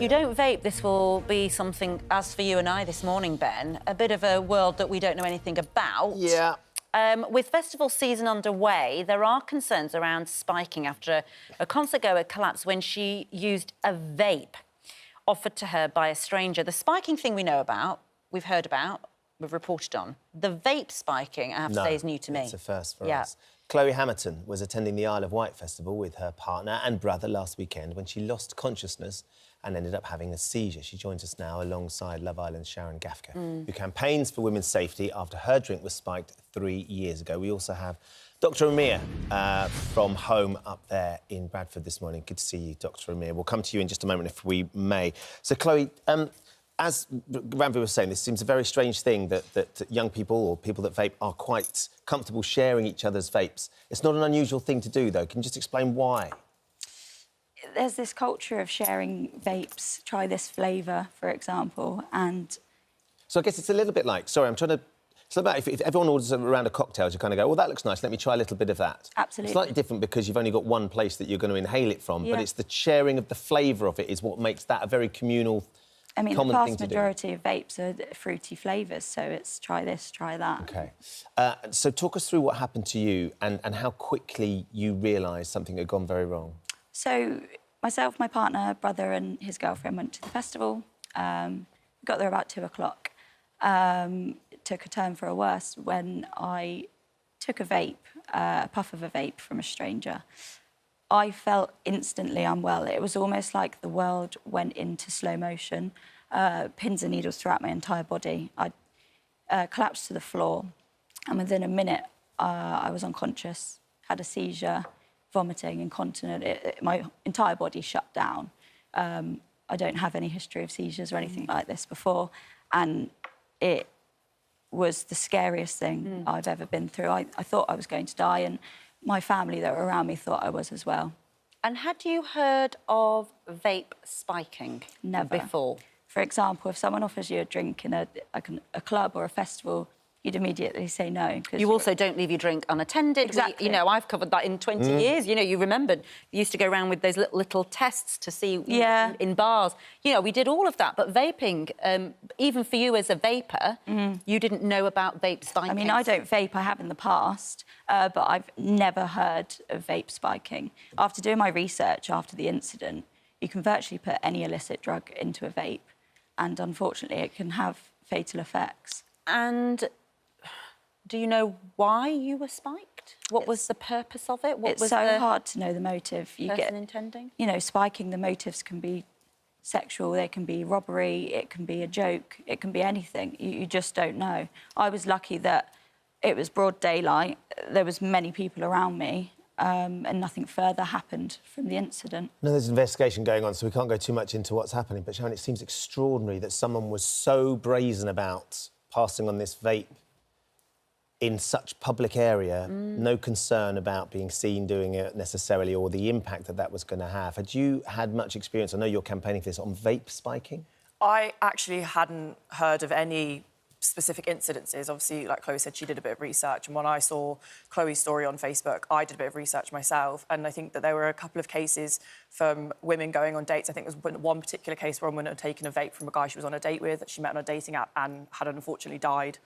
you don't vape, this will be something, as for you and I this morning, Ben, a bit of a world that we don't know anything about. Yeah. With festival season underway, there are concerns around spiking after a concert goer collapsed when she used a vape offered to her by a stranger. The spiking thing we know about, we've heard about, we've reported on. The vape spiking, I have to say, is new to me. It's a first for us. Chloe Hammerton was attending the Isle of Wight Festival with her partner and brother last weekend when she lost consciousness and ended up having a seizure. She joins us now alongside Love Island's Sharon Gaffka, who campaigns for women's safety after her drink was spiked 3 years ago. We also have Dr Amir from home up there in Bradford this morning. Good to see you, Dr Amir. We'll come to you in just a moment if we may. So, Chloe, as Ranvi was saying, this seems a very strange thing that young people or people that vape are quite comfortable sharing each other's vapes. It's not an unusual thing to do, though. Can you just explain why? There's this culture of sharing vapes. Try this flavour, for example, and... So I guess it's a little bit like... Sorry, I'm trying to... It's about if everyone orders a round of cocktails, you kind of go, well, that looks nice, let me try a little bit of that. Absolutely. It's slightly different because you've only got one place that you're going to inhale it from, but it's the sharing of the flavour of it is what makes that a very communal... I mean, the vast majority of vapes are fruity flavours, so it's try this, try that. OK. So talk us through what happened to you and how quickly you realised something had gone very wrong. So myself, my partner, brother and his girlfriend went to the festival. Got there about 2 o'clock. It took a turn for a worse when I took a vape, a puff of a vape from a stranger. I felt instantly unwell. It was almost like the world went into slow motion. Pins and needles throughout my entire body. I collapsed to the floor, and within a minute, I was unconscious, had a seizure, vomiting, incontinent. My entire body shut down. I don't have any history of seizures or anything like this before, and it was the scariest thing I've ever been through. I thought I was going to die, and my family that were around me thought I was as well. And had you heard of vape spiking before? For example, if someone offers you a drink in a club or a festival, you'd immediately say no. You also don't leave your drink unattended. Exactly. You know, I've covered that in 20 years. You know, you remembered, you used to go around with those little tests to see in bars. You know, we did all of that. But vaping, even for you as a vapor, you didn't know about vape spiking. I mean, I don't vape. I have in the past, but I've never heard of vape spiking. After doing my research after the incident, you can virtually put any illicit drug into a vape, and unfortunately, it can have fatal effects. And do you know why you were spiked? What was the purpose of it? It's so hard to know the motive. Intending? You know, spiking, the motives can be sexual, they can be robbery, it can be a joke, it can be anything. You just don't know. I was lucky that it was broad daylight, there was many people around me, and nothing further happened from the incident. No, there's an investigation going on, so we can't go too much into what's happening. But, Sharon, it seems extraordinary that someone was so brazen about passing on this vape in such public area, no concern about being seen doing it necessarily or the impact that that was going to have. Had you had much experience, I know you're campaigning for this, on vape spiking? I actually hadn't heard of any specific incidences. Obviously, like Chloe said, she did a bit of research, and when I saw Chloe's story on Facebook, I did a bit of research myself, and I think that there were a couple of cases from women going on dates. I think there was one particular case where a woman had taken a vape from a guy she was on a date with, that she met on a dating app, and had unfortunately died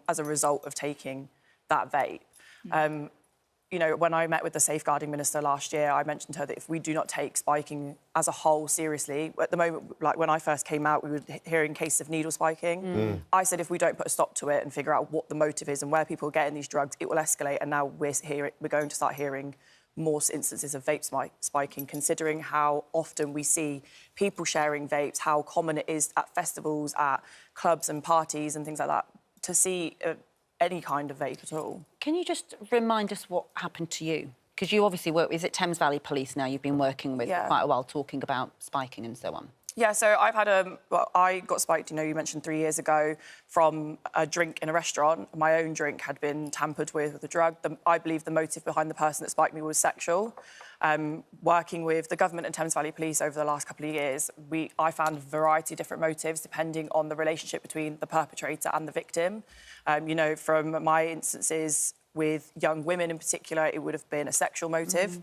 as a result of taking that vape. You know, when I met with the safeguarding minister last year, I mentioned to her that if we do not take spiking as a whole seriously, at the moment, like when I first came out, we were hearing cases of needle spiking. I said if we don't put a stop to it and figure out what the motive is and where people are getting these drugs, it will escalate. And now we're going to start hearing more instances of vape spiking, considering how often we see people sharing vapes, how common it is at festivals, at clubs and parties and things like that, to see any kind of vape at all. Can you just remind us what happened to you? Because you obviously work, is it Thames Valley Police now you've been working with for quite a while, talking about spiking and so on? Yeah, so I've had well, I got spiked, you know, you mentioned 3 years ago, from a drink in a restaurant. My own drink had been tampered with a drug. I believe the motive behind the person that spiked me was sexual. Working with the government and Thames Valley Police over the last couple of years, I found a variety of different motives depending on the relationship between the perpetrator and the victim. You know, from my instances, with young women in particular, it would have been a sexual motive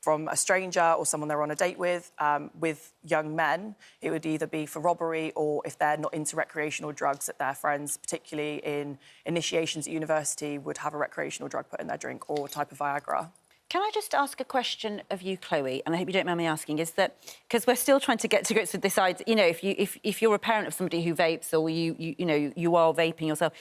from a stranger or someone they're on a date with. With young men, it would either be for robbery or if they're not into recreational drugs, that their friends, particularly in initiations at university, would have a recreational drug put in their drink or type of Viagra. Can I just ask a question of you, Chloe? And I hope you don't mind me asking. Is that because we're still trying to get to grips with this idea? You know, if you're a parent of somebody who vapes, or you are vaping yourself,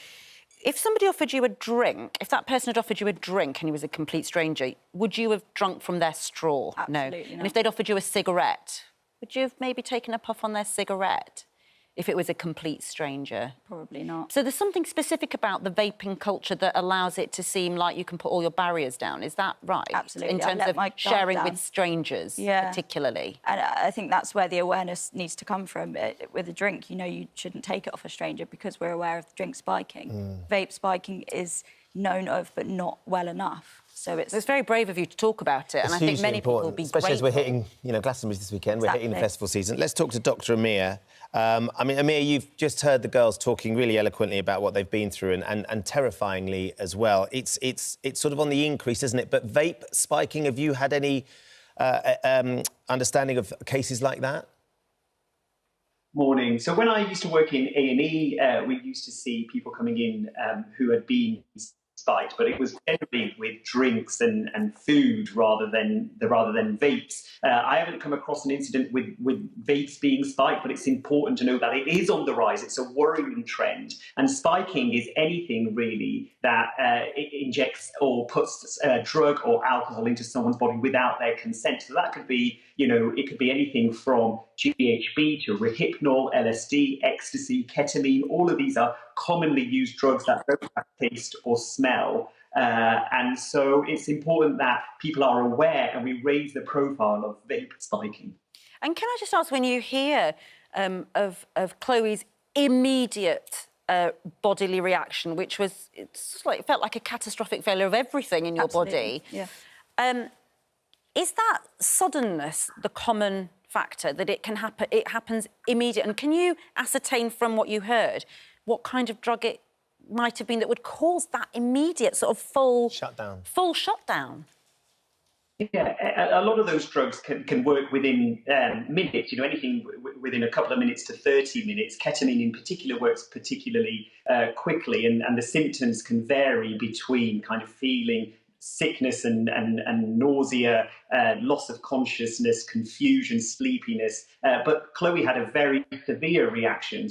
if somebody offered you a drink, if that person had offered you a drink and he was a complete stranger, would you have drunk from their straw? Absolutely no. not. And if they'd offered you a cigarette, would you have maybe taken a puff on their cigarette? If it was a complete stranger? Probably not. So there's something specific about the vaping culture that allows it to seem like you can put all your barriers down. Is that right? Absolutely. In terms of sharing with strangers, particularly. And I think that's where the awareness needs to come from. With a drink, you know, you shouldn't take it off a stranger because we're aware of the drink spiking. Vape spiking is known of, but not well enough. So it's very brave of you to talk about it, and I think many people will be especially grateful. as we're hitting, Glastonbury this weekend. We're hitting the festival season. Let's talk to Dr. Amir. I mean, Amir, you've just heard the girls talking really eloquently about what they've been through, and terrifyingly as well. It's sort of on the increase, isn't it? But vape spiking, have you had any understanding of cases like that? Morning. So when I used to work in A&E, we used to see people coming in who had been spiked, but it was generally with drinks and food rather than vapes. I haven't come across an incident with vapes being spiked, but it's important to know that it is on the rise. It's a worrying trend, and spiking is anything really that injects or puts drug or alcohol into someone's body without their consent. So that could be, it could be anything from GHB to Rohypnol, LSD, ecstasy, ketamine. All of these are commonly used drugs that don't have taste or smell. And so it's important that people are aware and we raise the profile of vape spiking. And can I just ask, when you hear of Chloe's immediate bodily reaction, which was, it felt like a catastrophic failure of everything in your body. Yeah. Is that suddenness the common factor, that it can happen? It happens immediately. And can you ascertain from what you heard what kind of drug it might have been that would cause that immediate sort of full shutdown? Full shutdown. Yeah, a lot of those drugs can work within minutes, anything within a couple of minutes to 30 minutes. Ketamine in particular works particularly quickly, and the symptoms can vary between kind of feeling sickness and nausea, loss of consciousness, confusion, sleepiness. But Chloe had a very severe reaction.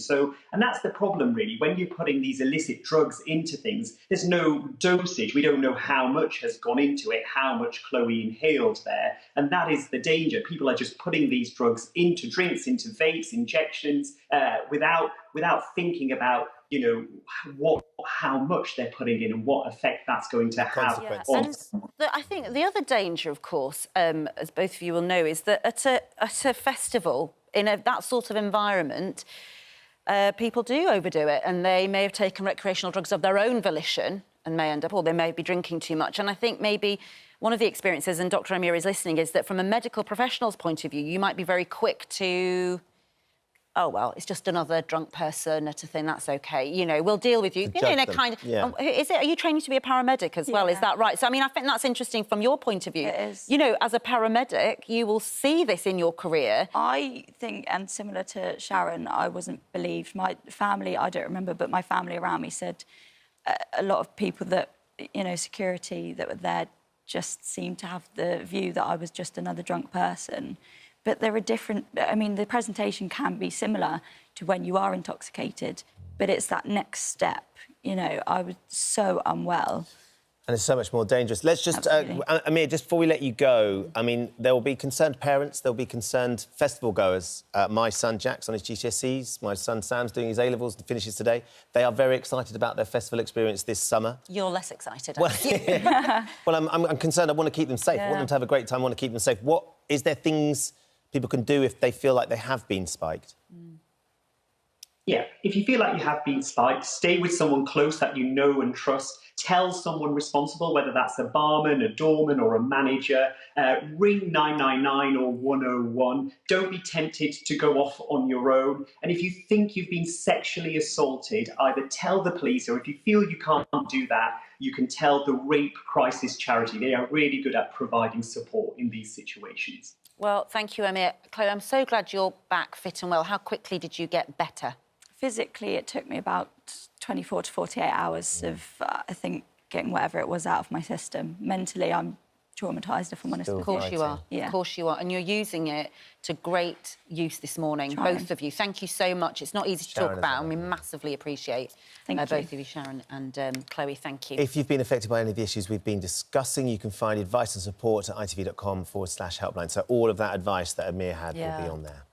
And that's the problem, really. When you're putting these illicit drugs into things, there's no dosage. We don't know how much has gone into it, how much Chloe inhaled there. And that is the danger. People are just putting these drugs into drinks, into vapes, injections, without thinking about how much they're putting in and what effect that's going to have. And I think the other danger, of course, as both of you will know, is that at a festival, in that sort of environment, people do overdo it, and they may have taken recreational drugs of their own volition and may end up, or they may be drinking too much. And I think maybe one of the experiences, and Dr. Amir is listening, is that from a medical professional's point of view, you might be very quick to... oh, well, it's just another drunk person at a thing, that's OK. We'll deal with you. In a kind of... Yeah. Are you training to be a paramedic as well? Is that right? So, I mean, I think that's interesting from your point of view. It is. As a paramedic, you will see this in your career. I think, and similar to Sharon, I wasn't believed. My family, I don't remember, but my family around me said a lot of people that, security that were there just seemed to have the view that I was just another drunk person. But there are different... I mean, the presentation can be similar to when you are intoxicated, but it's that next step. I was so unwell. And it's so much more dangerous. Let's just... Amir, just before we let you go, I mean, there will be concerned parents, there will be concerned festival goers. My son Jack's on his GCSEs, my son Sam's doing his A-levels and finishes today. They are very excited about their festival experience this summer. You're less excited, Well, well, I'm concerned. I want to keep them safe. I want them to have a great time. I want to keep them safe. Is there things people can do if they feel like they have been spiked? Yeah, if you feel like you have been spiked, stay with someone close that you know and trust. Tell someone responsible, whether that's a barman, a doorman, or a manager. Ring 999 or 101. Don't be tempted to go off on your own. And if you think you've been sexually assaulted, either tell the police, or if you feel you can't do that, you can tell the Rape Crisis Charity. They are really good at providing support in these situations. Well, thank you, Amir. Chloe, I'm so glad you're back fit and well. How quickly did you get better? Physically, it took me about 24 to 48 hours of, I think, getting whatever it was out of my system. Mentally, I'm traumatised, if I'm honest with you. Of course you are. Yeah. Of course you are. And you're using it to great use this morning, both of you. Thank you so much. It's not easy to talk about, and we massively appreciate both of you, Sharon and Chloe. Thank you. If you've been affected by any of the issues we've been discussing, you can find advice and support at itv.com/helpline. So all of that advice that Amir had will be on there.